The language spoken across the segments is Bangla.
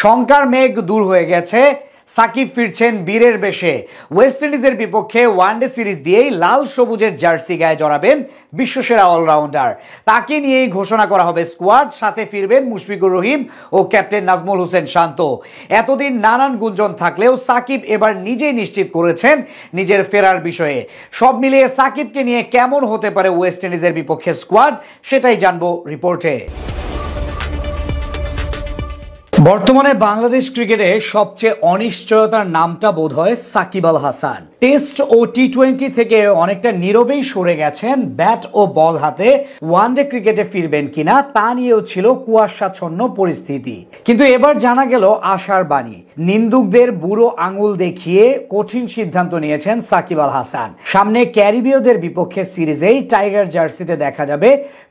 শঙ্কার মেঘ দূর হয়ে গেছে। সাকিব ফিরছেন বীরের বেশে। ওয়েস্ট ইন্ডিজের বিপক্ষে ওয়ানডে সিরিজ দিয়েই লাল সবুজের জার্সি গায়ে জড়াবেন বিশ্বসেরা অলরাউন্ডার। তাকে নিয়েই ঘোষণা করা হবে স্কোয়াড। সাথে ফিরবেন মুশফিকুর রহিম ও ক্যাপ্টেন নাজমুল হোসেন শান্ত। এতদিন নানান গুঞ্জন থাকলেও সাকিব এবার নিজেই নিশ্চিত করেছেন নিজের ফেরার বিষয়ে। সব মিলিয়ে সাকিবকে নিয়ে কেমন হতে পারে ওয়েস্ট ইন্ডিজের বিপক্ষে স্কোয়াড, সেটাই জানবো রিপোর্টে। বর্তমানে বাংলাদেশ ক্রিকেটে সবচেয়ে অনিশ্চয়তার নামটা বোধ হয় সাকিব আল হাসান। টেস্ট ও টি-20 থেকে অনেকটা নীরবেই সরে গেছেন। ব্যাট ও বল হাতে ওয়ানডে ক্রিকেটে ফিরবেন কিনা তা নিয়েও ছিল কুয়াশাচ্ছন্ন পরিস্থিতি, কিন্তু এবার জানা গেল আশার বাণী। নিন্দুকদের বুড়ো আঙুল দেখিয়ে কঠিন সিদ্ধান্ত নিয়েছেন সাকিব আল হাসান। সামনে ক্যারিবীয়দের বিপক্ষে সিরিজেই টাইগার জার্সিতে দেখা যাবে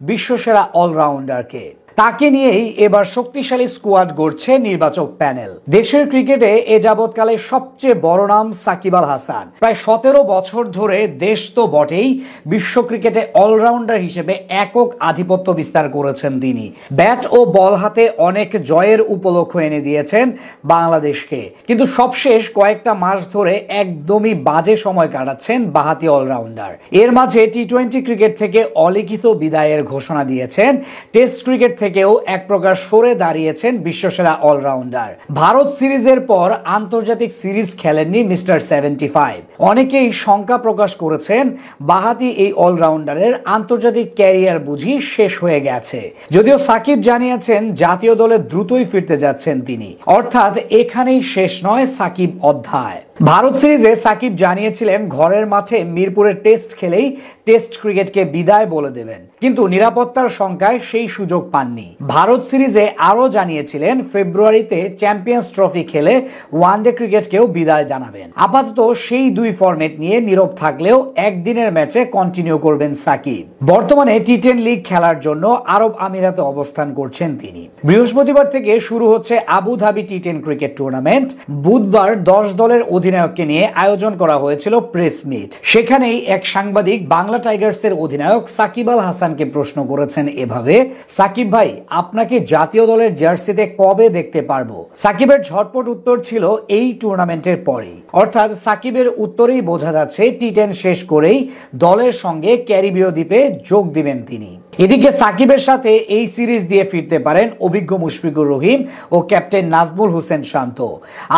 বিশ্বসেরা অলরাউন্ডারকে। তাকে নিয়েই এবার শক্তিশালী স্কোয়াড গড়ছে নির্বাচক প্যানেল। দেশের ক্রিকেটে এ যাবৎকালে সবচেয়ে বড় নাম সাকিব আল হাসান। প্রায় 17 বছর ধরে দেশ তো বটেই, বিশ্ব ক্রিকেটে অলরাউন্ডার হিসেবে একক আধিপত্য বিস্তার করেছেন তিনি। ব্যাট ও বল হাতে অনেক জয়ের উপলক্ষ এনে দিয়েছেন বাংলাদেশকে, কিন্তু সবশেষ কয়েকটা মাস ধরে একদমই বাজে সময় কাটাচ্ছেন বাহাতি অলরাউন্ডার। এর মাঝে টি-20 ক্রিকেট থেকে অলিখিত বিদায়ের ঘোষণা দিয়েছেন। টেস্ট ক্রিকেট থেকেও এক প্রকার সরে দাঁড়িয়েছেন বিশ্বসেরা অলরাউন্ডার। ভারত সিরিজের পর আন্তর্জাতিক সিরিজ খেলেননি মিস্টার 75। অনেকেই শঙ্কা প্রকাশ করেছেন বাহাতি এই অলরাউন্ডারের আন্তর্জাতিক ক্যারিয়ার বুঝি শেষ হয়ে গেছে। যদিও সাকিব জানিয়েছেন জাতীয় দলে দ্রুতই ফিরতে যাচ্ছেন তিনি, অর্থাৎ এখানেই শেষ নয় সাকিব অধ্যায়। ভারত সিরিজে সাকিব জানিয়েছিলেন ঘরের মাঠে মিরপুরের টেস্ট খেলেই টেস্ট ক্রিকেটকে বিদায় বলে দেবেন, কিন্তু নিরাপত্তার শঙ্কায় সেই সুযোগ পাননি। ভারত সিরিজে আরও জানিয়েছিলেন ফেব্রুয়ারিতে চ্যাম্পিয়ন্স ট্রফি খেলে ওয়ানডে ক্রিকেটকেও বিদায় জানাবেন। আপাতত সেই দুই ফরম্যাট নিয়ে নীরব থাকলেও একদিনের ম্যাচে কন্টিনিউ করবেন সাকিব। বর্তমানে টি-10 লিগ খেলার জন্য আরব আমিরাতে অবস্থান করছেন তিনি। বৃহস্পতিবার থেকে শুরু হচ্ছে আবুধাবি টি-10 ক্রিকেট টুর্নামেন্ট। বুধবার 10 দলের অধিনায়ককে নিয়ে আয়োজন করা হয়েছিল প্রেস মিট। সেখানেই এক সাংবাদিক বাংলা টাইগার্সের অধিনায়ক সাকিব আল হাসানকে প্রশ্ন করেছেন এভাবে, সাকিব ভাই, আপনাকে জাতীয় দলের জার্সিতে কবে দেখতে পারবো? সাকিবের ঝটপট উত্তর ছিল এই টুর্নামেন্টের পরেই। অর্থাৎ সাকিবের উত্তরেই বোঝা যাচ্ছে টি-10 শেষ করেই দলের সঙ্গে ক্যারিবীয় দ্বীপে যোগ দিবেন তিনি। এদিকে সাকিবের সাথে এই সিরিজ দিয়ে ফিরতে পারেন অভিজ্ঞ মুশফিকুর রহিম ও ক্যাপ্টেন নাজমুল হোসেন শান্ত।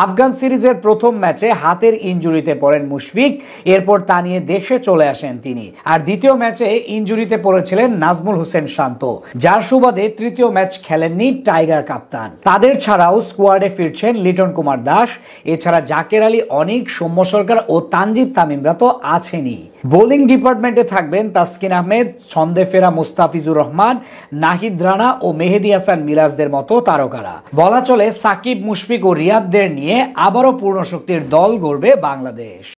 আফগান সিরিজের প্রথম ম্যাচে হাতের ইনজুরিতে পড়েন মুশফিক, এরপর তা নিয়ে দেশে চলে আসেন তিনি। আর দ্বিতীয় ম্যাচে ইনজুরিতে পড়েছিলেন নাজমুল হোসেন শান্ত, যার সুবাদে তৃতীয় ম্যাচ খেলেননি টাইগার কাপ্তান। তাদের ছাড়াও স্কোয়াডে ফিরছেন লিটন কুমার দাস, এছাড়া জাকের আলী, অনিক, সৌম্য সরকার ও তানজিদ তামিমরা তো আছেনই। বোলিং ডিপার্টমেন্টে থাকবেন তাসকিন আহমেদ, ছন্দে ফেরা মুস্তাফিজুর রহমান, নাহিদ রানা ও মেহেদী হাসান মিরাজদের মতো তারকারা। বলা চলে সাকিব, মুশফিক ও রিয়াদদের নিয়ে আবারও পূর্ণ শক্তির দল গড়বে বাংলাদেশ।